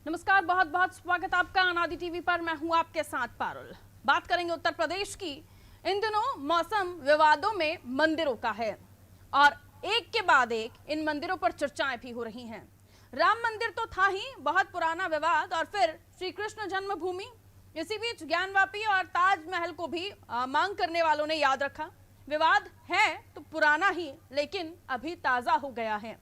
नमस्कार, बहुत बहुत स्वागत आपका अनादि टीवी पर। मैं हूं आपके साथ पारुल। बात करेंगे उत्तर प्रदेश की। इन दिनों मौसम विवादों में मंदिरों का है और एक के बाद एक इन मंदिरों पर चर्चाएं भी हो रही हैं। राम मंदिर तो था ही बहुत पुराना विवाद, और फिर श्री कृष्ण जन्मभूमि। इसी बीच ज्ञानवापी और ताजमहल को भी मांग करने वालों ने याद रखा। विवाद है तो पुराना ही, लेकिन अभी ताजा हो गया है।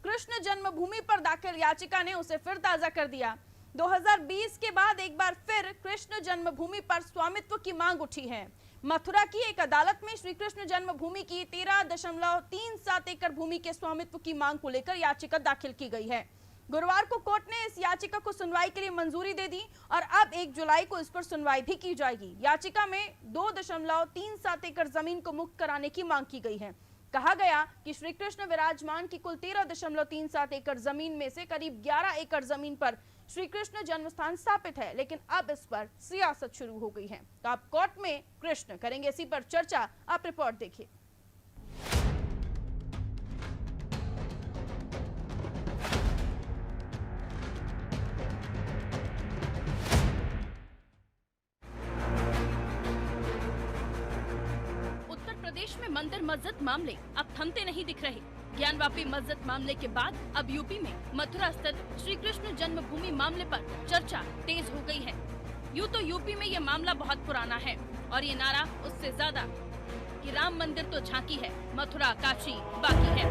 कृष्ण जन्मभूमि पर दाखिल याचिका ने उसे फिर ताजा कर दिया। 2020 के बाद एक बार फिर कृष्ण जन्मभूमि पर स्वामित्व की मांग उठी है। मथुरा की एक अदालत में श्री कृष्ण जन्मभूमि की 13.37 एकड़ भूमि के स्वामित्व की मांग को लेकर याचिका दाखिल की गई है। गुरुवार को कोर्ट ने इस याचिका को सुनवाई के लिए मंजूरी दे दी और अब 1 जुलाई को इस पर सुनवाई भी की जाएगी। याचिका में 2.37 एकड़ जमीन को मुक्त कराने की मांग की गई है। कहा गया कि श्री कृष्ण विराजमान की कुल 13.37 एकड़ जमीन में से करीब 11 एकड़ जमीन पर श्री कृष्ण जन्मस्थान स्थापित है, लेकिन अब इस पर सियासत शुरू हो गई है। तो आप कोर्ट में कृष्ण करेंगे इसी पर चर्चा। आप रिपोर्ट देखिए। प्रदेश में मंदिर मस्जिद मामले अब थमते नहीं दिख रहे। ज्ञानवापी मस्जिद मामले के बाद अब यूपी में मथुरा स्थित श्री कृष्ण जन्मभूमि मामले पर चर्चा तेज हो गई है। यूँ तो यूपी में ये मामला बहुत पुराना है और ये नारा उससे ज्यादा कि राम मंदिर तो झांकी है, मथुरा काशी बाकी है।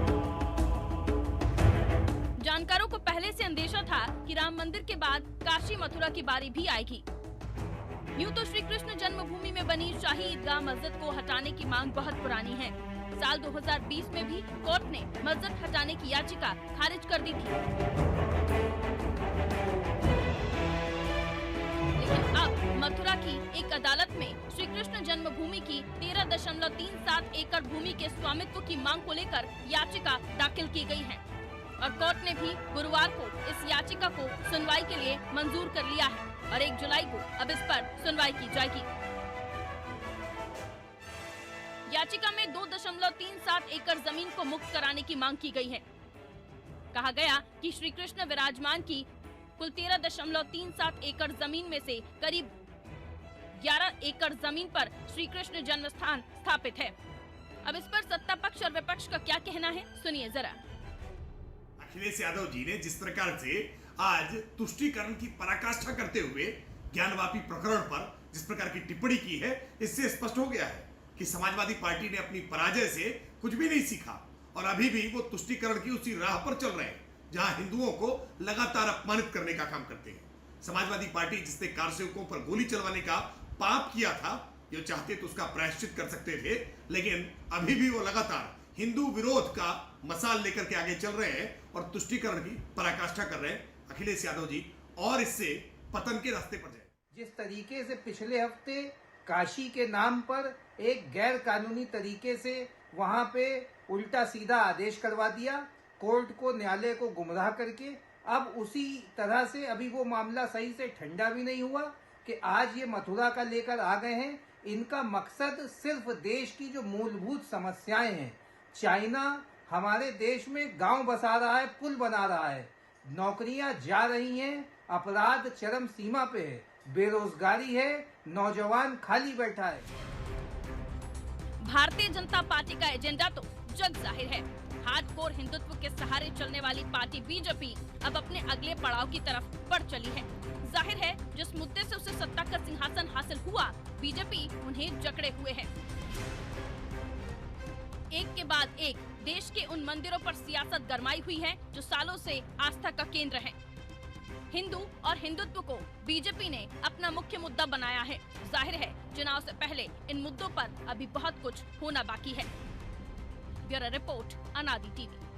जानकारों को पहले से अंदेशा था कि राम मंदिर के बाद काशी मथुरा की बारी भी आएगी। यूँ तो श्री कृष्ण जन्मभूमि में बनी शाही ईदगाह मस्जिद को हटाने की मांग बहुत पुरानी है। साल 2020 में भी कोर्ट ने मस्जिद हटाने की याचिका खारिज कर दी थी, लेकिन अब मथुरा की एक अदालत में श्री कृष्ण जन्मभूमि की 13.37 एकड़ भूमि के स्वामित्व की मांग को लेकर याचिका दाखिल की गई है और कोर्ट ने भी गुरुवार को इस याचिका को सुनवाई के लिए मंजूर कर लिया है और 1 जुलाई को अब इस पर सुनवाई की जाएगी। याचिका में 2.37 एकड़ जमीन को मुक्त कराने की मांग की गई है। कहा गया कि श्री कृष्ण विराजमान की कुल 13.37 एकड़ जमीन में से करीब 11 एकड़ जमीन पर श्री कृष्ण जन्म स्थान स्थापित है। अब इस पर सत्ता पक्ष और विपक्ष का क्या कहना है, सुनिए जरा। अखिलेश यादव जी ने जिस प्रकार से आज तुष्टीकरण की पराकाष्ठा करते हुए ज्ञानवापी प्रकरण पर जिस प्रकार की टिप्पणी की है, इससे स्पष्ट हो गया है कि समाजवादी पार्टी ने अपनी पराजय से कुछ भी नहीं सीखा और अभी भी वो तुष्टीकरण की उसी राह पर चल रहे हैं जहां हिंदुओं को लगातार अपमानित करने का काम करते हैं। समाजवादी पार्टी जिसने कार सेवकों पर गोली चलवाने का पाप किया था, जो चाहते तो उसका प्रायश्चित कर सकते थे, लेकिन अभी भी वो लगातार हिंदू विरोध का मसाल लेकर के आगे चल रहे हैं और तुष्टीकरण की पराकाष्ठा कर रहे हैं। अखिलेश यादव जी और इससे पतन के रास्ते पर जाए। जिस तरीके से पिछले हफ्ते काशी के नाम पर एक गैर कानूनी तरीके से वहां पे उल्टा सीधा आदेश करवा दिया, कोर्ट को, न्यायालय को गुमराह करके, अब उसी तरह से अभी वो मामला सही से ठंडा भी नहीं हुआ कि आज ये मथुरा का लेकर आ गए हैं। इनका मकसद सिर्फ देश की जो मूलभूत समस्याएं हैं, चाइना हमारे देश में गांव बसा रहा है, पुल बना रहा है, नौकरियां जा रही हैं, अपराध चरम सीमा पे है, बेरोजगारी है, नौजवान खाली बैठा है। भारतीय जनता पार्टी का एजेंडा तो जग जाहिर है। हार्डकोर हिंदुत्व के सहारे चलने वाली पार्टी बीजेपी अब अपने अगले पड़ाव की तरफ बढ़ चली है। जाहिर है जिस मुद्दे से उसे सत्ता का सिंहासन हासिल हुआ, बीजेपी उन्हें जकड़े हुए है। एक के बाद एक देश के उन मंदिरों पर सियासत गरमाई हुई है जो सालों से आस्था का केंद्र है। हिंदू और हिंदुत्व को बीजेपी ने अपना मुख्य मुद्दा बनाया है। जाहिर है चुनाव से पहले इन मुद्दों पर अभी बहुत कुछ होना बाकी है। ब्यूरो रिपोर्ट, अनादि टीवी।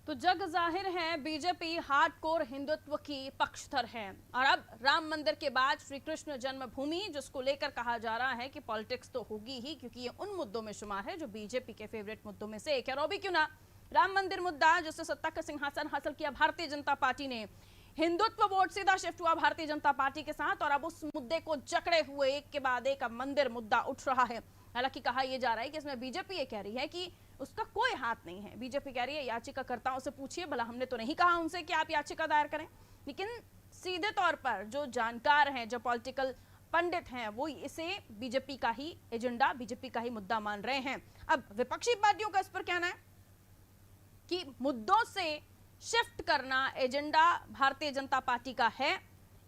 तो जग जाहिर है बीजेपी हार्डकोर हिंदुत्व की पक्षधर है और अब राम मंदिर के बाद श्री कृष्ण जन्मभूमि, जिसको लेकर कहा जा रहा है कि पॉलिटिक्स तो होगी ही, क्योंकि ये उन मुद्दों में शुमार है जो बीजेपी के फेवरेट मुद्दों में से एक है। और भी क्यों ना, राम मंदिर मुद्दा जिससे सत्ता का सिंहासन हासिल किया भारतीय जनता पार्टी ने, हिंदुत्व वोट सीधा शिफ्ट हुआ भारतीय जनता पार्टी के साथ और अब उस मुद्दे को जकड़े हुए एक के बाद एक अब मंदिर मुद्दा उठ रहा है। हालांकि कहा यह जा रहा है कि इसमें बीजेपी ये कह रही है कि उसका कोई हाथ नहीं है। बीजेपी कह रही है याचिकाकर्ताओं से पूछिए, भला हमने तो नहीं कहा उनसे कि आप याचिका दायर करें। लेकिन सीधे तौर पर जो जानकार हैं, जो पॉलिटिकल पंडित हैं, वो इसे बीजेपी का ही एजेंडा, बीजेपी का ही मुद्दा मान रहे हैं। अब विपक्षी पार्टियों का इस पर कहना है कि मुद्दों से शिफ्ट करना एजेंडा भारतीय जनता पार्टी का है,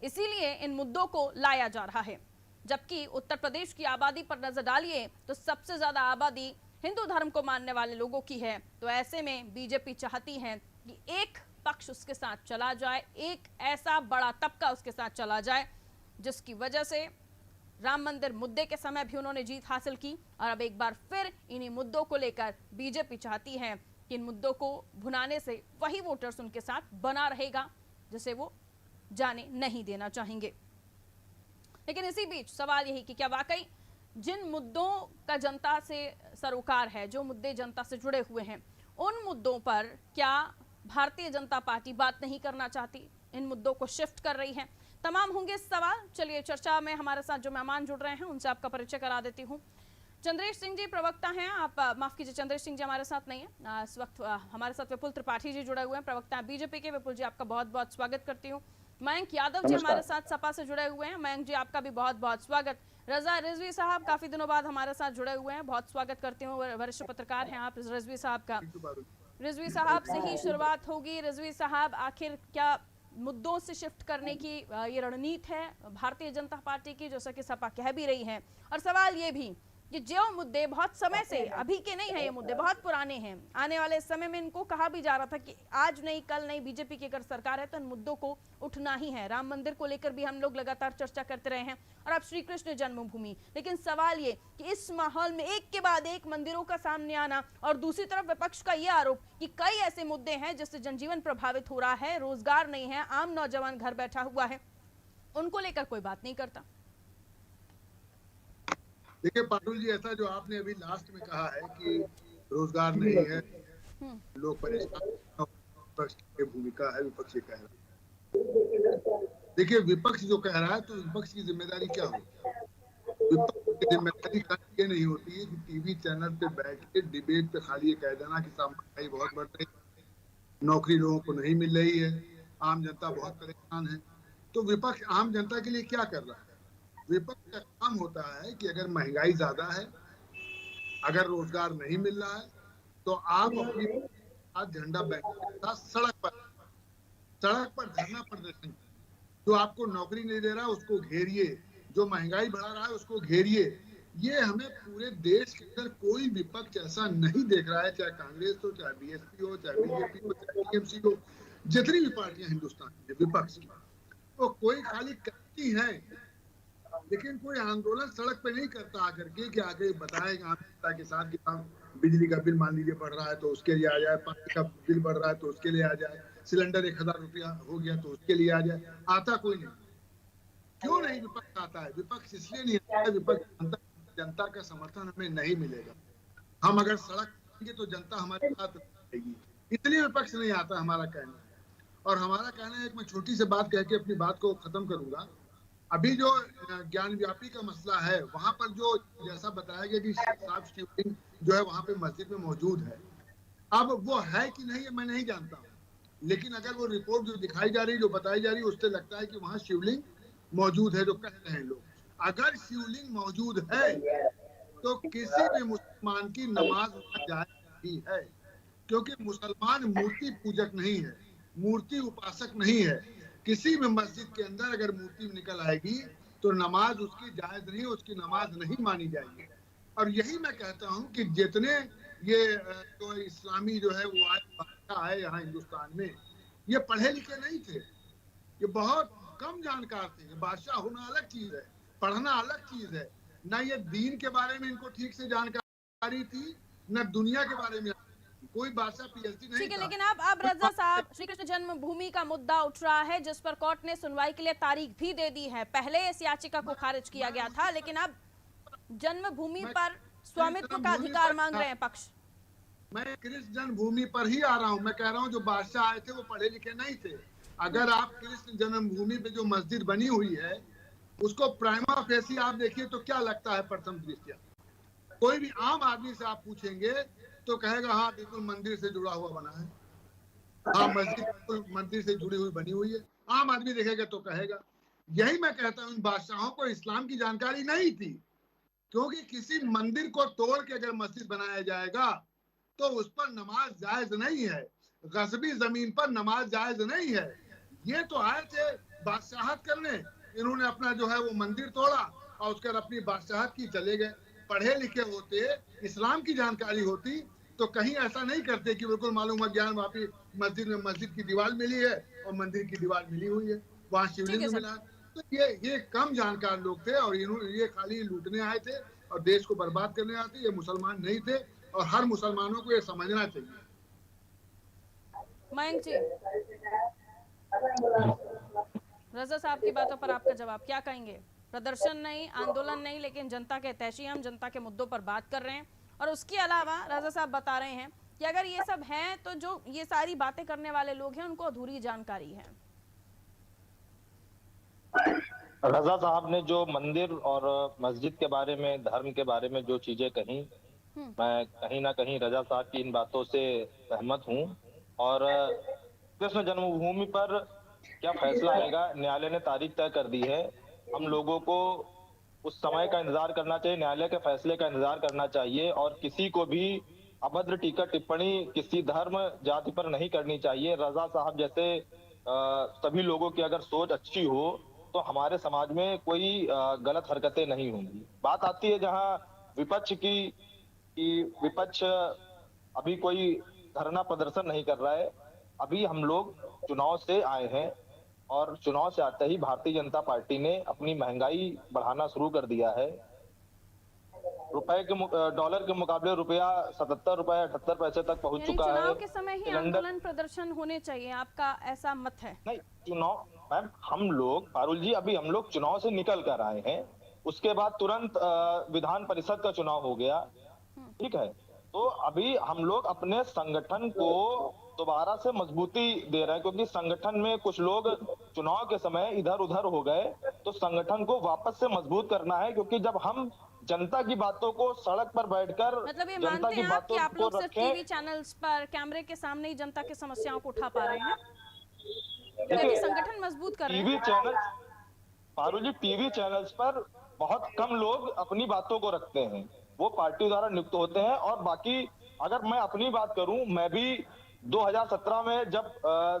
इसीलिए इन मुद्दों को लाया जा रहा है। जबकि उत्तर प्रदेश की आबादी पर नजर डालिए तो सबसे ज्यादा आबादी हिंदू धर्म को मानने वाले लोगों की है। तो ऐसे में बीजेपी चाहती है कि एक पक्ष उसके साथ चला जाए, एक ऐसा बड़ा तबका उसके साथ चला जाए जिसकी वजह से राम मंदिर मुद्दे के समय भी उन्होंने जीत हासिल की और अब एक बार फिर इन्हीं मुद्दों को लेकर बीजेपी चाहती है कि इन मुद्दों को भुनाने से वही वोटर्स उनके साथ बना रहेगा जिसे वो जाने नहीं देना चाहेंगे। लेकिन इसी बीच सवाल यही कि क्या वाकई जिन मुद्दों का जनता से सरोकार है, जो मुद्दे जनता से जुड़े हुए हैं, उन मुद्दों पर क्या भारतीय जनता पार्टी बात नहीं करना चाहती, इन मुद्दों को शिफ्ट कर रही है? तमाम होंगे सवाल। चलिए चर्चा में हमारे साथ जो मेहमान जुड़ रहे हैं उनसे आपका परिचय करा देती हूँ। चंद्रेश सिंह जी प्रवक्ता हैं, आप माफ कीजिए चंद्रेश सिंह जी हमारे साथ नहीं है इस वक्त। हमारे साथ विपुल त्रिपाठी जी जुड़े हुए हैं, प्रवक्ता हैं बीजेपी के। विपुल जी आपका बहुत बहुत स्वागत करती हूँ। मयंक यादव जी हमारे साथ सपा से जुड़े हुए हैं, मयंक जी आपका भी बहुत बहुत स्वागत। रजा रिजवी साहब काफी दिनों बाद हमारे साथ जुड़े हुए हैं, बहुत स्वागत करती हूँ। वरिष्ठ पत्रकार हैं आप रिजवी साहब का। रिजवी साहब से ही शुरुआत होगी। रिजवी साहब, आखिर क्या मुद्दों से शिफ्ट करने की ये रणनीति है भारतीय जनता पार्टी की, जैसा कि सपा कह भी रही है? और सवाल ये भी कि जो मुद्दे बहुत समय से, अभी के नहीं है, ये मुद्दे बहुत पुराने हैं, आने वाले समय में इनको कहा भी जा रहा था कि आज नहीं कल नहीं बीजेपी की अगर सरकार है तो इन मुद्दों को उठना ही है। राम मंदिर को लेकर भी हम लोग लगातार चर्चा करते रहे हैं और अब श्री कृष्ण जन्मभूमि। लेकिन सवाल ये कि इस माहौल में एक के बाद एक मंदिरों का सामने आना और दूसरी तरफ विपक्ष का ये आरोप कि कई ऐसे मुद्दे हैं जिससे जनजीवन प्रभावित हो रहा है, रोजगार नहीं है, आम नौजवान घर बैठा हुआ है, उनको लेकर कोई बात नहीं करता। देखिए पारुल जी, ऐसा जो आपने अभी लास्ट में कहा है कि रोजगार नहीं है, लोग परेशान, विपक्ष की भूमिका है, विपक्ष कह रहा है। देखिए विपक्ष जो कह रहा है तो विपक्ष की जिम्मेदारी क्या होती है? विपक्ष की जिम्मेदारी ये नहीं होती है कि टीवी चैनल पे बैठ के डिबेट पे खाली ये कह देना कि महंगाई बहुत बढ़ रही है, नौकरी लोगों को नहीं मिल रही है, आम जनता बहुत परेशान है। तो विपक्ष आम जनता के लिए क्या कर रहा है? विपक्ष का काम होता है कि अगर महंगाई ज्यादा है, अगर रोजगार नहीं मिल रहा है, तो आप अपनी झंडा बैंड के साथ सड़क पर धरना प्रदर्शन, जो आपको नौकरी नहीं दे रहा है उसको घेरिए, जो महंगाई बढ़ा रहा है उसको घेरिए। ये हमें पूरे देश के अंदर कोई विपक्ष ऐसा नहीं देख रहा है, चाहे कांग्रेस हो, चाहे बीएसपी हो, चाहे बीजेपी हो, चाहे टीएमसी हो, जितनी भी पार्टियां हिंदुस्तान में विपक्ष की, तो कोई खाली करती है लेकिन कोई आंदोलन सड़क पे नहीं करता आकर के कि आगे बताएगा आम जनता के साथ कि बिजली का बिल मान लीजिए बढ़ रहा है तो उसके लिए आ जाए, पानी का बिल बढ़ रहा है तो उसके लिए आ जाए, सिलेंडर 1000 रुपया हो गया तो उसके लिए आ जाए। आता कोई नहीं। क्यों नहीं विपक्ष आता है? विपक्ष इसलिए नहीं आता है, विपक्ष जनता का समर्थन हमें नहीं मिलेगा। हम अगर सड़क करेंगे तो जनता हमारे साथ रहेगी, इसलिए विपक्ष नहीं आता, हमारा कहना है। और हमारा कहना है, एक मैं छोटी सी बात कह के अपनी बात को खत्म करूंगा। अभी जो ज्ञान व्यापी का मसला है, वहां पर जो जैसा बताया गया कि साफ शिवलिंग जो है वहां पे मस्जिद में मौजूद है, अब वो है कि नहीं मैं नहीं जानता, लेकिन अगर वो रिपोर्ट जो दिखाई जा रही, जो बताई जा रही, उससे लगता है कि वहां शिवलिंग मौजूद है, जो कह रहे हैं लोग। अगर शिवलिंग मौजूद है तो किसी भी मुसलमान की नमाज वहां जायज नहीं है, क्योंकि मुसलमान मूर्ति पूजक नहीं है, मूर्ति उपासक नहीं है। किसी भी मस्जिद के अंदर अगर मूर्ति निकल आएगी तो नमाज उसकी जायज नहीं, उसकी नमाज नहीं मानी जाएगी। और यही मैं कहता हूं कि जितने ये जो इस्लामी जो है वो आए यहाँ हिंदुस्तान में, ये पढ़े लिखे नहीं थे, ये बहुत कम जानकार थे। बादशाह होना अलग चीज है, पढ़ना अलग चीज है। न ये दीन के बारे में इनको ठीक से जानकारी थी, न दुनिया के बारे में कोई बादशाह पीएचडी नहीं। ठीक है, लेकिन अब रजा साहब, श्री कृष्ण जन्मभूमि का मुद्दा उठ रहा है जिस पर कोर्ट ने सुनवाई के लिए तारीख भी दे दी है। पहले इस याचिका को खारिज किया गया था, लेकिन अब जन्मभूमि पर स्वामित्व का अधिकार मांग रहे हैं पक्ष। मैं कृष्ण जन्मभूमि पर ही आ रहा हूँ। मैं कह रहा हूँ जो बादशाह आए थे वो पढ़े लिखे नहीं थे, अगर आप कृष्ण जन्मभूमि पे जो मस्जिद बनी हुई है उसको प्राइमा फेसी आप देखिए तो क्या लगता है प्रथम दृष्टया? कोई भी आम आदमी से आप पूछेंगे तो कहेगा हाँ बिल्कुल मंदिर से जुड़ा हुआ बना है, हाँ मस्जिद बिल्कुल मंदिर से जुड़ी हुई बनी हुई है, आम आदमी देखेगा तो कहेगा। यही मैं कहता हूँ इन बादशाहों को इस्लाम की जानकारी नहीं थी, क्योंकि किसी मंदिर को तोड़ के अगर मस्जिद बनाया जाएगा तो उस पर नमाज जायज नहीं है, गस्बी जमीन पर नमाज जायज नहीं है। ये तो आए थे बादशाहत करने, इन्होंने अपना जो है वो मंदिर तोड़ा और उसके बाद अपनी बादशाहत की चले गए। पढ़े लिखे होते, इस्लाम की जानकारी होती तो कहीं ऐसा नहीं करते कि बिल्कुल मालूम है ज्ञान वापी मस्जिद में मस्जिद की दीवार मिली है और मंदिर की दीवार मिली हुई है, वहां शिवलिंग ठीक है मिला है। तो ये कम जानकार लोग थे और इन्होंने ये खाली लूटने आए थे और देश को बर्बाद करने आए थे। ये मुसलमान नहीं थे और हर मुसलमानों को ये समझना चाहिए। मयंक जी, रजा साहब की बातों पर आपका जवाब, क्या कहेंगे? प्रदर्शन नहीं, आंदोलन नहीं, लेकिन जनता के तहशी हम जनता के मुद्दों पर बात कर रहे हैं। और उसके अलावा रजा साहब बता रहे हैं कि अगर ये सब है तो जो ये सारी बातें करने वाले लोग हैं उनको अधूरी जानकारी है। रजा साहब ने जो मंदिर और मस्जिद के बारे में, धर्म के बारे में जो चीजें कही, मैं कहीं ना कहीं रजा साहब की इन बातों से सहमत हूँ। और कृष्ण जन्मभूमि पर क्या फैसला आएगा, न्यायालय ने तारीख तय कर दी है। हम लोगों को उस समय का इंतजार करना चाहिए, न्यायालय के फैसले का इंतजार करना चाहिए और किसी को भी अभद्र टीका टिप्पणी किसी धर्म जाति पर नहीं करनी चाहिए। रजा साहब जैसे सभी लोगों की अगर सोच अच्छी हो तो हमारे समाज में कोई गलत हरकतें नहीं होंगी। बात आती है जहां विपक्ष की, विपक्ष अभी कोई धरना प्रदर्शन नहीं कर रहा है। अभी हम लोग चुनाव से आए हैं और चुनाव से आते ही भारतीय जनता पार्टी ने अपनी महंगाई बढ़ाना शुरू कर दिया है। डॉलर के मुकाबले रुपया 77 रुपए 78 पैसे तक पहुंच यानी चुका है। चुनाव के समय ही आंदोलन प्रदर्शन होने चाहिए, आपका ऐसा मत है? नहीं, चुनाव मैम, हम लोग पारुल जी अभी हम लोग चुनाव से निकल कर आए हैं, उसके बाद तुरंत विधान परिषद का चुनाव हो गया, ठीक है। तो अभी हम लोग अपने संगठन को दोबारा से मजबूती दे रहे हैं, क्योंकि संगठन में कुछ लोग चुनाव के समय इधर उधर हो गए, तो संगठन को वापस से मजबूत करना है। क्योंकि जब हम जनता की बातों को सड़क पर बैठकर, मतलब ये जनता मानते की हैं आप कि बातों आप को लोग सिर्फ रखें, टीवी चैनल्स पर कैमरे के सामने ही जनता की समस्याओं को उठा पा रहे हैं, क्योंकि संगठन मजबूत कर रहे हैं। टीवी चैनल, पारुल जी, टीवी चैनल्स पर बहुत कम लोग अपनी बातों को रखते हैं, वो पार्टी द्वारा नियुक्त होते हैं। और बाकी अगर मैं अपनी बात करूं, मैं भी 2017 में जब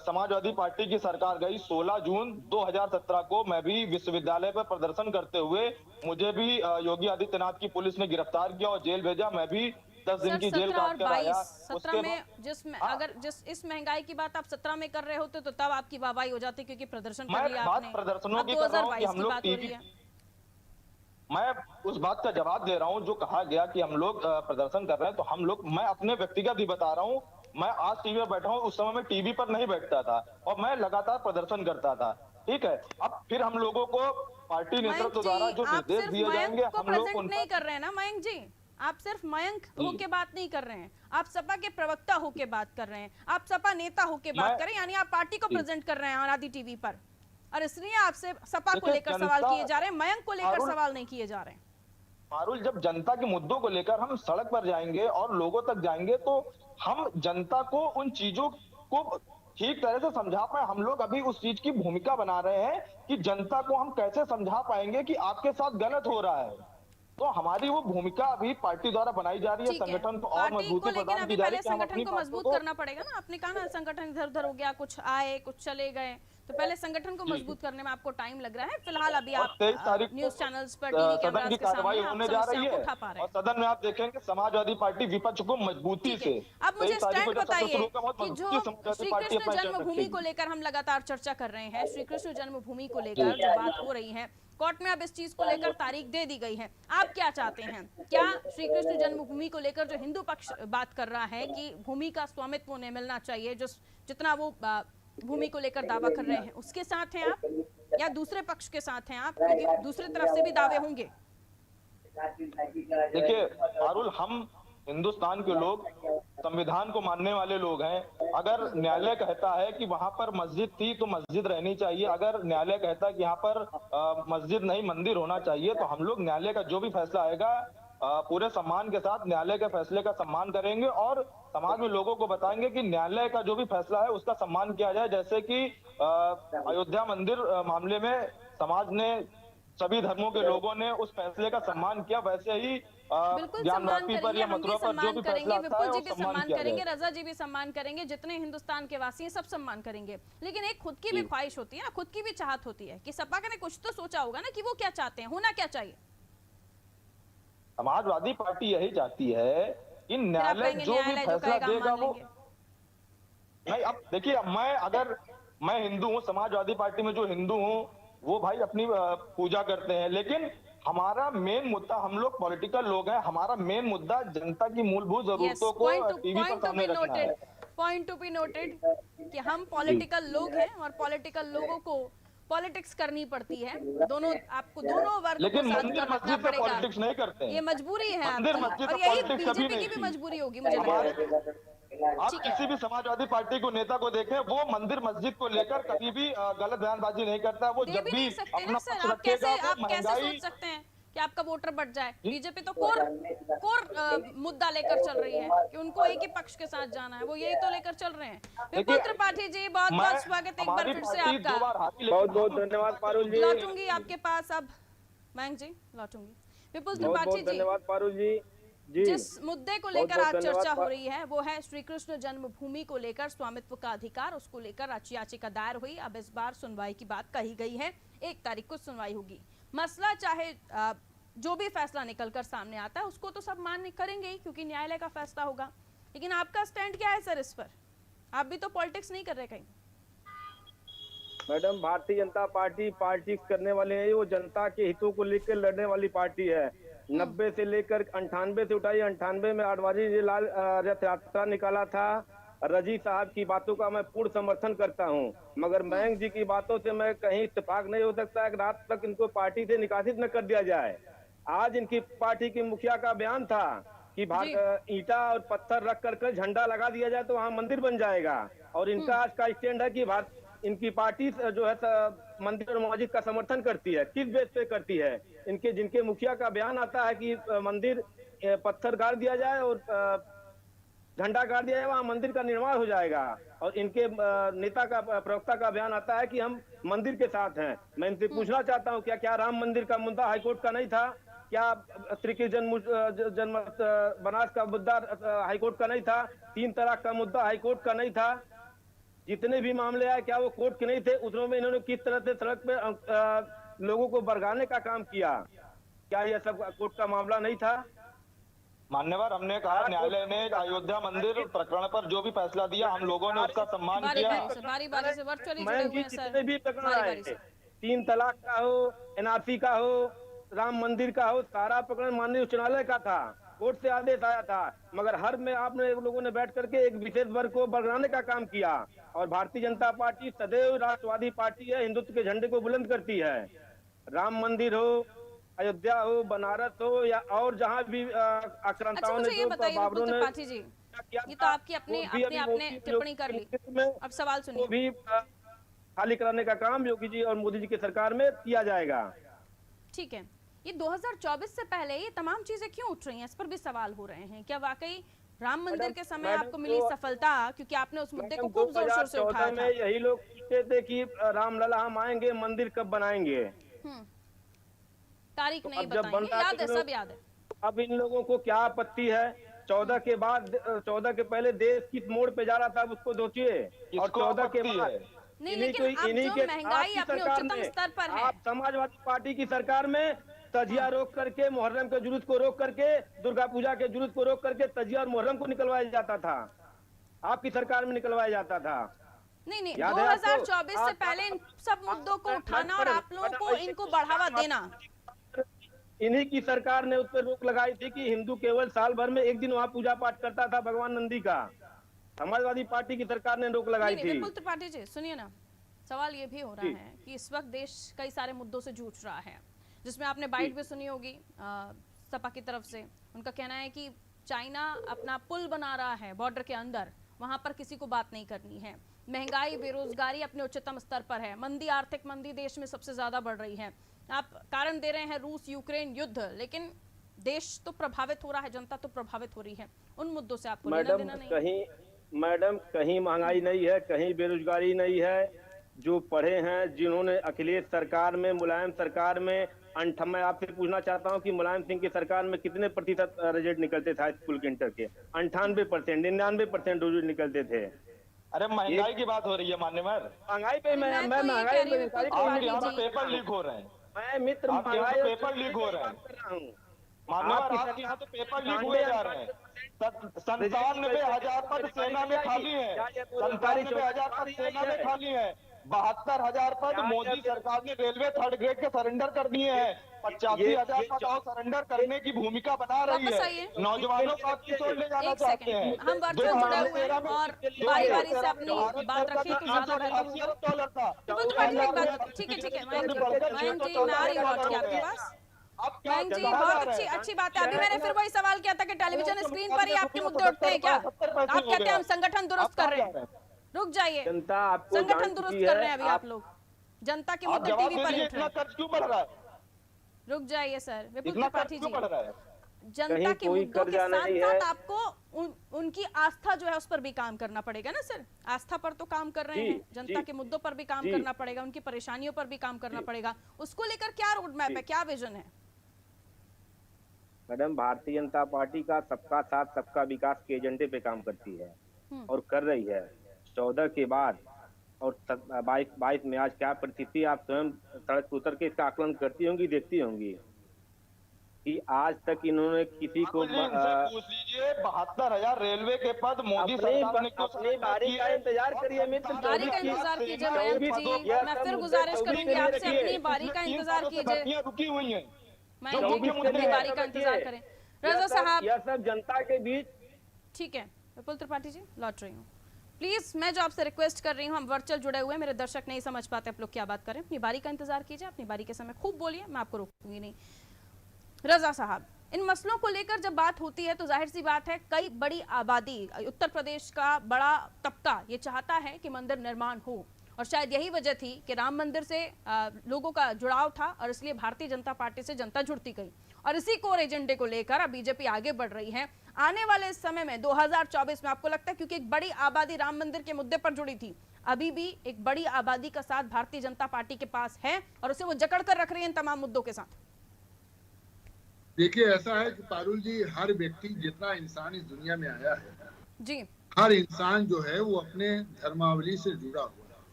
समाजवादी पार्टी की सरकार गई, 16 जून 2017 को मैं भी विश्वविद्यालय पर प्रदर्शन करते हुए, मुझे भी योगी आदित्यनाथ की पुलिस ने गिरफ्तार किया और जेल भेजा। मैं भी 10 दिन की जेल काट कर आया। 17 में अगर इस महंगाई की बात आप 17 में कर रहे होते तो तब आपकी वाहवाही हो जाती, क्योंकि प्रदर्शन कर लिया आपने। प्रदर्शनों की कर रहा हूं कि हम लोग टीवी, मैं उस बात का जवाब दे रहा हूं जो कहा गया कि हम लोग प्रदर्शन कर रहे हैं, तो हम लोग, मैं अपने व्यक्तिगत ही बता रहा हूं, मैं आज टीवी पर बैठा हूं, उस समय मैं टीवी पर नहीं बैठता था और मैं लगातार प्रदर्शन करता था, ठीक है। अब फिर हम लोगों को पार्टी नेतृत्व द्वारा जो निर्देश दिए जाएंगे, हम लोग उन नहीं कर रहे हैं ना मयंक जी, आप सिर्फ मयंक होके बात नहीं कर रहे हैं, आप सपा के प्रवक्ता होके बात कर रहे हैं, आप सपा नेता होके बात कर रहे हैं, यानी आप पार्टी को प्रेजेंट कर रहे हैं आराधी टीवी पर, और इसलिए आपसे सपा को लेकर सवाल किए जा रहे हैं, मयंक को लेकर सवाल नहीं किए जा रहे हैं। पारुल, जब जनता के मुद्दों को लेकर हम सड़क पर जाएंगे और लोगों तक जाएंगे तो हम जनता को उन चीजों को ठीक तरह से समझा पाए। हम लोग अभी उस चीज की भूमिका बना रहे हैं कि जनता को हम कैसे समझा पाएंगे कि आपके साथ गलत हो रहा है। तो हमारी वो भूमिका अभी पार्टी द्वारा बनाई जा रही है, संगठन को और मजबूती प्रदान की जा रही है। संगठन को मजबूत करना पड़ेगा ना, आपने कहा ना संगठन इधर उधर हो गया, कुछ आए कुछ चले गए, तो पहले संगठन को मजबूत करने में आपको टाइम लग रहा है। फिलहाल अभी आप 23 तारीख न्यूज चैनल्स पर टीवी सदन की कार्रवाई होने जा रही है उठा पा रहे हैं, और सदन में आप देखेंगे समाजवादी पार्टी विपक्ष को मजबूती से। अब मुझे स्टैंड बताइए कि जो श्री कृष्ण जन्मभूमि को लेकर हम लगातार चर्चा कर रहे हैं, श्री कृष्ण जन्मभूमि को लेकर जो बात हो रही है, कोर्ट में अब इस चीज को लेकर तारीख दे दी गई है, आप क्या चाहते हैं? क्या श्री कृष्ण जन्मभूमि को लेकर जो हिंदू पक्ष बात कर रहा है कि भूमि का स्वामित्व उन्हें मिलना चाहिए, जो जितना वो भूमि को लेकर दावा कर रहे हैं, उसके साथ हैं आप या दूसरे पक्ष के साथ हैं आप? क्योंकि दूसरी तरफ से भी दावे होंगे। देखिए पारुल, हम हिंदुस्तान के लोग संविधान को मानने वाले लोग हैं। अगर न्यायालय कहता है कि वहां पर मस्जिद थी तो मस्जिद रहनी चाहिए, अगर न्यायालय कहता है कि यहाँ पर मस्जिद नहीं मंदिर होना चाहिए, तो हम लोग न्यायालय का जो भी फैसला आएगा पूरे सम्मान के साथ न्यायालय के फैसले का सम्मान करेंगे और समाज में लोगों को बताएंगे कि न्यायालय का जो भी फैसला है उसका सम्मान किया जाए। जैसे कि अयोध्या मंदिर मामले में समाज ने, सभी धर्मों के लोगों ने उस फैसले का सम्मान किया, वैसे ही बिल्कुल सम्मान ज्ञानवापी पर करेंगे, या हम भी मथुरा पर जो सम्मान भी करेंगे, फैसला आता विपुल है जी वो भी सम्मान सम्मान किया करेंगे, जाए। रजा जी भी सम्मान करेंगे, जितने हिंदुस्तान के वासी हैं सब सम्मान करेंगे। लेकिन एक खुद की भी ख्वाहिश होती है ना, खुद की भी चाहत होती है कि सपा ने कुछ तो सोचा होगा ना कि वो क्या चाहते हैं, होना क्या चाहिए। समाजवादी पार्टी यही चाहती है कि फिर आप न्यायालय कहेंगे जो भी न्यायालय जो फैसला कहेगा हम देगा मान वो लेंगे। नहीं। अब देखिए, मैं हिंदू हूँ, समाजवादी पार्टी में जो हिंदू हूँ वो भाई अपनी पूजा करते हैं, लेकिन हमारा मेन मुद्दा, हम लोग पॉलिटिकल लोग हैं, हमारा मेन मुद्दा जनता की मूलभूत जरूरतों को टीवी पर सामने रखना है। पॉइंट टू बी नोटेड कि हम पॉलिटिकल लोग हैं और पॉलिटिकल लोगों को पॉलिटिक्स करनी पड़ती है। आपको दोनों वर्ग को लेकिन साथ मंदिर रखना मस्जिद पे पड़ेगा, पॉलिटिक्स नहीं करते ये हैं। मजबूरी है मंदिर आपकी, मस्जिद और पे यही पॉलिटिक्स कभी बीजेपी नहीं की भी की। मजबूरी होगी मुझे लगता है। आप ठीक है, किसी भी समाजवादी पार्टी को, नेता को देखें, वो मंदिर मस्जिद को लेकर कभी भी गलत बयानबाजी नहीं करता है। वो दे जब भी भी नहीं सकते ना अपना सर। पक्ष रखेगा आप वो कैसे महंगाई, सोच सकते हैं कि आपका वोटर बढ़ जाए। बीजेपी तो कोर मुद्दा लेकर चल रही है कि उनको एक ही पक्ष के साथ जाना है, वो यही तो लेकर चल रहे हैं। विपुल त्रिपाठी जी, बहुत बहुत स्वागत एक बार फिर से आपका। बहुत बहुत धन्यवाद पारुल जी। लौटूंगी आपके पास अब, मयंक जी लौटूंगी। विपुल बहुत त्रिपाठी बहुत जी, धन्यवाद पारुल जी। जी, जिस मुद्दे को लेकर बहुत आज धन्यवाद चर्चा हो रही है वो है श्री कृष्ण जन्मभूमि को लेकर स्वामित्व का अधिकार, उसको लेकर आज याचिका दायर हुई। अब इस बार सुनवाई की बात कही गई है, 1 तारीख को सुनवाई होगी। मसला चाहे जो भी फैसला निकलकर सामने आता है उसको तो सब मान्य करेंगे ही, क्योंकि न्यायालय का फैसला होगा। लेकिन आपका स्टैंड क्या है सर इस पर? आप भी तो पॉलिटिक्स नहीं कर रहे कहीं। Madam, Bharatiya Janata party politics करने वाले हैं, वो जनता के हितों को लेकर लड़ने वाली पार्टी है। 90 से लेकर 98 से उठाई, 98 में आडवाणी जी लाल रथ यात्रा निकाला था। रजी साहब की बातों का मैं पूर्ण समर्थन करता हूं, मगर मयंक जी की बातों से मैं कहीं इत्तेफाक नहीं हो सकता कि रात तक इनको पार्टी से निकासित न कर दिया जाए। आज इनकी पार्टी के मुखिया का बयान था कि ईंटा और पत्थर रख कर झंडा लगा दिया जाए तो वहां मंदिर बन जाएगा। और इनका आज का स्टैंड है कि इनकी पार्टी जो है मंदिर और मस्जिद का समर्थन करती है। किस बेस पे करती है? जिनके मुखिया का बयान आता है कि मंदिर पत्थर गाड़ दिया जाए और झंडा गाड़ दिया जाए, वहां मंदिर का निर्माण हो जाएगा। और इनके नेता का, प्रवक्ता का बयान आता है कि हम मंदिर के साथ हैं। मैं इनसे पूछना चाहता हूं, क्या राम मंदिर का मुद्दा हाईकोर्ट का नहीं था? क्या श्री कृष्ण जन्म बनारस का मुद्दा हाईकोर्ट का नहीं था? 3 तलाक का मुद्दा हाईकोर्ट का नहीं था? जितने भी मामले आए क्या वो कोर्ट के नहीं थे? उतनों में इन्होंने किस तरह से सड़क पे लोगों को बरगाने का काम किया? क्या यह सब कोर्ट का मामला नहीं था? मान्यवर, हमने कहा न्यायालय ने अयोध्या मंदिर प्रकरण पर जो भी फैसला दिया हम लोगों ने उसका सम्मान किया। बारी बारी से वर्चुअली जुड़े मैं हुए हैं सर। जितने भी प्रकरण बारी आए, बारी से। 3 तलाक का हो, एनआरसी का हो, राम मंदिर का हो, सारा प्रकरण माननीय उच्च न्यायालय का था। कोर्ट से आदेश आया था, मगर हर में आपने लोगों ने बैठ करके एक विशेष वर्ग को बरगलाने का काम किया। और भारतीय जनता पार्टी सदैव राष्ट्रवादी पार्टी है, हिंदुत्व के झंडे को बुलंद करती है। राम मंदिर हो, अयोध्या हो, बनारस हो, या और जहां भी आक्रांताओं ने, ये बताइए विपुल त्रिपाठी जी, ये तो आपकी अपने आपने टिप्पणी कर ली, अब सवाल सुनिए। भी खाली कराने का काम योगी जी और मोदी जी की सरकार में किया जाएगा। ठीक है, ये 2024 से पहले ये तमाम चीजें क्यों उठ रही हैं, इस पर भी सवाल हो रहे हैं। क्या वाकई राम मंदिर के समय आपको मिली सफलता, क्योंकि आपने उस मुद्दे को खूब जोर शोर से उठाया था। यही लोग पूछते थे कि रामलला हम आएंगे, मंदिर कब बनाएंगे? तारीख नहीं बताएंगे, याद है, सब याद है। अब इन लोगों को क्या आपत्ति है? 14 के बाद, 14 के पहले देश किस मोड़ पे जा रहा था उसको सोचिए, और 14 के बाद नहीं, लेकिन अब जो महंगाई अपने उच्चतम स्तर पर है, आप समाजवादी पार्टी की सरकार में तजिया रोक करके, मुहर्रम के जुलूस को रोक करके, दुर्गा पूजा के जुलूस को रोक करके तजिया और मुहर्रम को निकलवाया जाता था। आपकी सरकार में निकलवाया जाता था। नहीं 2024 से पहले इन सब मुद्दों को उठाना और आप लोगों को इनको बढ़ावा देना। इन्हीं की सरकार ने उस पर रोक लगाई थी कि हिंदू केवल साल भर में एक दिन वहाँ पूजा पाठ करता था, भगवान नंदी का। समाजवादी पार्टी की सरकार ने रोक लगाई थी। विपुल त्रिपाठी जी सुनिए ना, सवाल ये भी हो रहा है कि इस वक्त देश कई सारे मुद्दों से जूझ रहा है, जिसमें आपने बाइट भी सुनी होगी सपा की तरफ से। उनका कहना है कि चाइना अपना पुल बना रहा है बॉर्डर के अंदर, वहां पर किसी को बात नहीं करनी है। महंगाई, बेरोजगारी अपने उच्चतम स्तर पर है। मंदी, आर्थिक मंदी देश में सबसे ज्यादा बढ़ रही है। आप कारण दे रहे हैं रूस यूक्रेन युद्ध, लेकिन देश तो प्रभावित हो रहा है, जनता तो प्रभावित हो रही है। उन मुद्दों से आपको लेना देना नहीं। मैडम कहीं महंगाई नहीं है, कहीं बेरोजगारी नहीं है। जो पढ़े हैं, जिन्होंने अखिलेश सरकार में, मुलायम सरकार में, मैं आपसे पूछना चाहता हूं कि मुलायम सिंह की सरकार में कितने प्रतिशत रिजल्ट निकलते थे हाई स्कूल के इंटर के? 98%, 99% रिजल्ट निकलते थे। अरे महंगाई की बात हो रही है मान्यवर। महंगाई पे मैं महंगाई आपके यहाँ पे पेपर लीक हो रहे हैं। मैं मित्र आपके यहाँ पे पेपर लीक हो रहे हैं मान्यवर, आपके यहाँ पे पेपर लीक हुए जा रहे हैं। 97,000 पद सेना में खाली है, 97,000 पद सेना में खाली है। 72,000 पद मोदी सरकार ने रेलवे थर्ड ग्रेड के सरेंडर कर दिए हैं। 85,000 पद और सरेंडर करने की भूमिका बना रही है। नौजवानों को आप किस ओर ले जाना चाहते हैं? हम वर्चुअल जुड़े हुए हैं और बारी बारी से अपनी बात रखें तो ज्यादा बेहतर होगा। ठीक है मयंक जी मैं आ रही हूँ आपके पास। मयंक जी बहुत अच्छी बात है। अभी मैंने फिर वही सवाल किया था कि टेलीविजन स्क्रीन पर ही आपके मुद्दे उठते हैं क्या? आप कहते हैं हम संगठन दुरुस्त कर रहे हैं। रुक जाइए, संगठन दुरुस्त कर रहे हैं अभी आप लोग। जनता के मुद्दे टीवी पर उठ रहे हैं। रुक जाइए सर, विपुल त्रिपाठी जी, जनता के मुद्दों के साथ साथ आपको उनकी आस्था जो है उस पर भी काम करना पड़ेगा ना सर। आस्था पर तो काम कर रहे हैं, जनता के मुद्दों पर भी काम करना पड़ेगा, उनकी परेशानियों पर भी काम करना पड़ेगा। उसको लेकर क्या रोड मैप है, क्या विजन है? मैडम भारतीय जनता पार्टी का सबका साथ सबका विकास के एजेंडे पे काम करती है और कर रही है। 14 के बाद और 22 में आज क्या परिस्थिति, आप स्वयं सड़क पर उतर के इसका आकलन करती होंगी, देखती होंगी कि आज तक इन्होंने किसी को पूछ लीजिए 72,000 रेलवे के पद मोदी सरकार ने अपनी बारी का इंतजार करिए मित्र। बारी का इंतजार कीजिए मयंक जी, मैं फिर गुजारिश करूंगी आपसे अपनी बारी का इंतजार कीजिए। रुकी हुई है, मयंक जी अपनी बारी का इंतजार करें। रजा साहब, यह सब जनता के बीच। ठीक है विपुल त्रिपाठी जी, लौट रही हूँ। प्लीज मैं जो आपसे रिक्वेस्ट कर रही हूँ, हम वर्चुअल जुड़े हुए हैं, मेरे दर्शक नहीं समझ पाते आप लोग क्या बात करें। अपनी बारी का इंतजार कीजिए, अपनी बारी के समय खूब बोलिए, मैं आपको रोकूंगी नहीं। रजा साहब, इन मसलों को लेकर जब बात होती है तो जाहिर सी बात है कई बड़ी आबादी, उत्तर प्रदेश का बड़ा तबका ये चाहता है कि मंदिर निर्माण हो, और शायद यही वजह थी कि राम मंदिर से लोगों का जुड़ाव था और इसलिए भारतीय जनता पार्टी से जनता जुड़ती गई, और इसी कोर एजेंडे को लेकर अब बीजेपी आगे बढ़ रही है। आने वाले इस समय में 2024 में आपको लगता है, क्योंकि एक बड़ी आबादी राम मंदिर के मुद्दे पर जुड़ी थी, अभी भी एक बड़ी आबादी का साथ भारतीय जनता पार्टी के पास है और उसे वो जकड़ कर रख रही है इन तमाम मुद्दों के साथ? देखिए ऐसा है कि पारुल जी, हर व्यक्ति जितना इंसान इस दुनिया में आया है जी, हर इंसान जो है वो अपने धर्मावली से जुड़ा हुआ,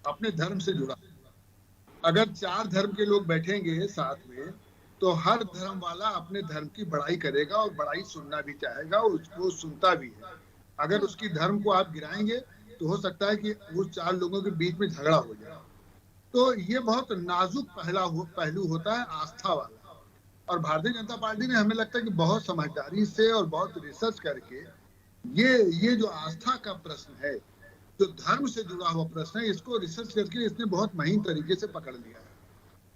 अपने धर्म से जुड़ा। अगर 4 धर्म के लोग बैठेंगे साथ में तो हर धर्म वाला अपने धर्म की बड़ाई करेगा और बड़ाई सुनना भी चाहेगा, उसको सुनता भी है। अगर उसकी धर्म को आप गिराएंगे तो हो सकता है कि वो 4 लोगों के बीच में झगड़ा हो जाए। तो ये बहुत नाजुक पहलू होता है आस्था वाला, और भारतीय जनता पार्टी ने, हमें लगता है कि बहुत समझदारी से और बहुत रिसर्च करके ये जो आस्था का प्रश्न है, जो धर्म से जुड़ा हुआ प्रश्न है, इसको रिसर्च करके इसने बहुत महीन तरीके से पकड़ लिया है।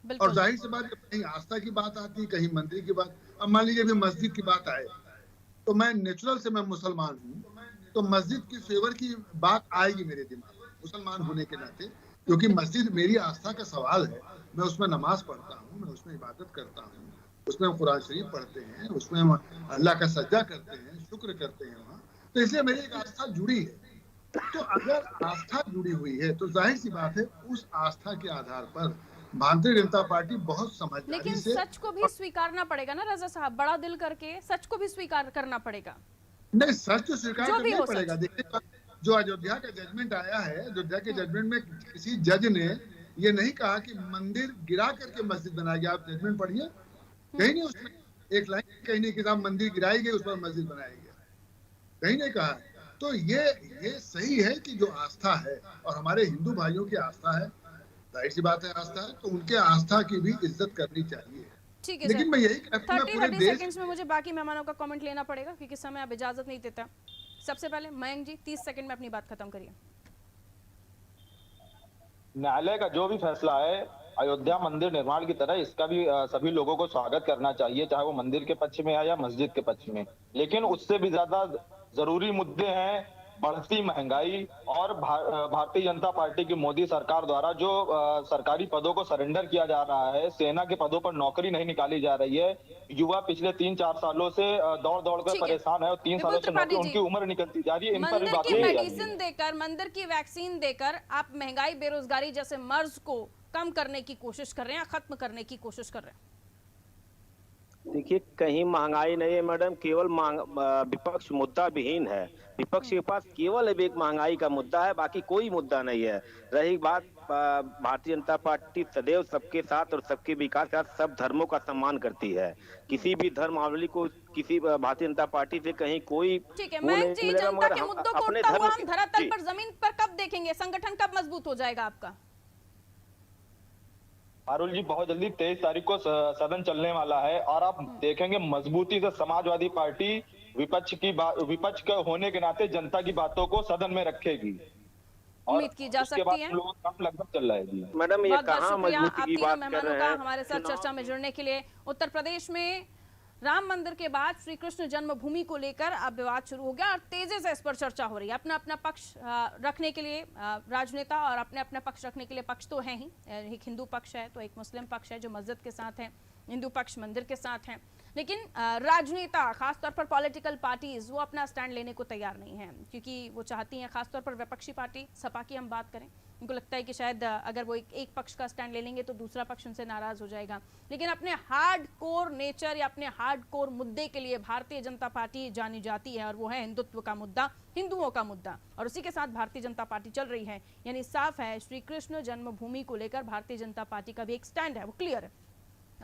और जाहिर सी बात, कहीं आस्था की बात आती है, कहीं मंदिर की बात। अब मान लीजिए अभी मस्जिद की बात आए तो मैं नेचुरल से, मैं मुसलमान हूँ, तो मस्जिद की फेवर की बात आएगी मेरे दिमाग में मुसलमान होने के नाते, क्योंकि मस्जिद मेरी आस्था का सवाल है। मैं उसमें नमाज पढ़ता हूँ, मैं उसमें इबादत करता हूँ, उसमें हम कुरान शरीफ पढ़ते हैं, उसमें हम अल्लाह का सज्जा करते हैं, शुक्र करते हैं वहाँ, तो इसलिए मेरी एक आस्था जुड़ी है। तो अगर आस्था जुड़ी हुई है तो जाहिर सी बात है उस आस्था के आधार पर भारतीय जनता पार्टी बहुत समझदारी लेकिन से, सच को भी स्वीकारना पड़ेगा ना रजा साहब, बड़ा दिल करके सच को भी स्वीकार करना पड़ेगा। नहीं, सच तो स्वीकार करना ही पड़ेगा। देखिए जो अयोध्या का जजमेंट आया है, अयोध्या के जजमेंट में किसी जज ने ये नहीं कहा कि मंदिर गिरा करके मस्जिद बनाया गया। आप जजमेंट पढ़िए, कहीं नहीं उसमें एक लाइन कहीं नहीं कि साहब मंदिर गिराई गई उस पर मस्जिद बनाया गया, कहीं नहीं कहा। तो ये सही है कि जो आस्था है और हमारे हिंदू भाइयों की आस्था है, जाहिर सी बात है आस्था है, तो उनके आस्था की भी इज्जत करनी चाहिए। ठीक है, लेकिन मैं यही कहता हूं, 30 सेकंड्स में मुझे बाकी मेहमानों का कमेंट लेना पड़ेगा क्योंकि समय अब इजाजत नहीं देता। सबसे पहले मयंक जी 30 सेकंड में अपनी बात खत्म करिए। न्यायालय का जो भी फैसला है अयोध्या मंदिर निर्माण की तरह इसका भी सभी लोगों को स्वागत करना चाहिए, चाहे वो मंदिर के पक्ष में है या मस्जिद के पक्ष में। लेकिन उससे भी ज्यादा जरूरी मुद्दे हैं बढ़ती महंगाई और भारतीय जनता पार्टी की मोदी सरकार द्वारा जो सरकारी पदों को सरेंडर किया जा रहा है, सेना के पदों पर नौकरी नहीं निकाली जा रही है। युवा पिछले 3-4 सालों से दौड़ दौड़ कर ठीक है। परेशान है और 3 सालों से त्रिपाठी नौकरी जी, उनकी उम्र निकलती जा रही है। इन पर भी मंदिर बात की की जा रही मेडिसिन है। देकर, मंदिर की वैक्सीन देकर आप महंगाई, बेरोजगारी जैसे मर्ज को कम करने की कोशिश कर रहे हैं, खत्म करने की कोशिश कर रहे हैं। देखिए, कहीं महंगाई नहीं है मैडम, केवल विपक्ष मुद्दा विहीन है। विपक्ष के पास केवल अब एक महंगाई का मुद्दा है, बाकी कोई मुद्दा नहीं है। रही बात, भारतीय जनता पार्टी सदैव सबके साथ और सबके विकास के साथ सब धर्मों का सम्मान करती है। किसी भी धर्मावलंबी को किसी भारतीय जनता पार्टी से कहीं कोई ठीक है, वो मैं नहीं जी मिलेगा, जनता मगर के हम मुद्दों को अपने उठता हुआ धर्म हम के- धरातल जी। पर, जमीन पर कब देखेंगे? संगठन कब मजबूत हो जाएगा आपका? पारुल जी, बहुत जल्दी 23 तारीख को सदन चलने वाला है और आप देखेंगे मजबूती से समाजवादी पार्टी विपक्ष के होने के नाते जनता की बातों को सदन में रखेगी। और उम्मीद की जा उसके बाद सकती है। हम लोगों का काम लगभग चल रहा है जी। मैडम, ये बहुत बहुत कहाँ शुक्रिया आप मजबूती की तीनों बात कर मेहमानों रहे का हैं। हमारे साथ चर्चा में जुड़ने के लिए। उत्तर प्रदेश में राम मंदिर के बाद श्री कृष्ण जन्मभूमि को लेकर अब विवाद शुरू हो गया और तेजी से इस पर चर्चा हो रही है। अपना अपना पक्ष रखने के लिए राजनेता और अपने अपना पक्ष रखने के लिए पक्ष तो है ही, एक हिंदू पक्ष है तो एक मुस्लिम पक्ष है जो मस्जिद के साथ है, हिंदू पक्ष मंदिर के साथ है। लेकिन राजनेता, खासतौर पर पॉलिटिकल पार्टीज, वो अपना स्टैंड लेने को तैयार नहीं है, क्योंकि वो चाहती हैं, खासतौर पर विपक्षी पार्टी सपा की हम बात करें, उनको लगता है कि शायद अगर वो एक पक्ष का स्टैंड ले लेंगे तो दूसरा पक्ष उनसे नाराज हो जाएगा। लेकिन अपने हार्ड कोर नेचर या अपने हार्ड कोर मुद्दे के लिए भारतीय जनता पार्टी जानी जाती है और वो है हिंदुत्व का मुद्दा, हिंदुओं का मुद्दा, और उसी के साथ भारतीय जनता पार्टी चल रही है। यानी साफ है, श्री कृष्ण जन्मभूमि को लेकर भारतीय जनता पार्टी का भी एक स्टैंड है, वो क्लियर है।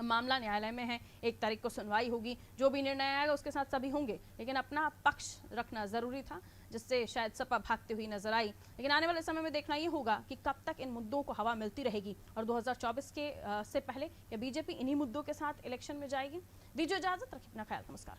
मामला न्यायालय में है, 1 तारीख को सुनवाई होगी, जो भी निर्णय आएगा उसके साथ सभी होंगे, लेकिन अपना पक्ष रखना जरूरी था, जिससे शायद सपा भागती हुई नजर आई। लेकिन आने वाले समय में देखना ये होगा कि कब तक इन मुद्दों को हवा मिलती रहेगी और 2024 के से पहले या बीजेपी इन्हीं मुद्दों के साथ इलेक्शन में जाएगी। दीजिए इजाजत, रखिए अपना ख्याल, नमस्कार।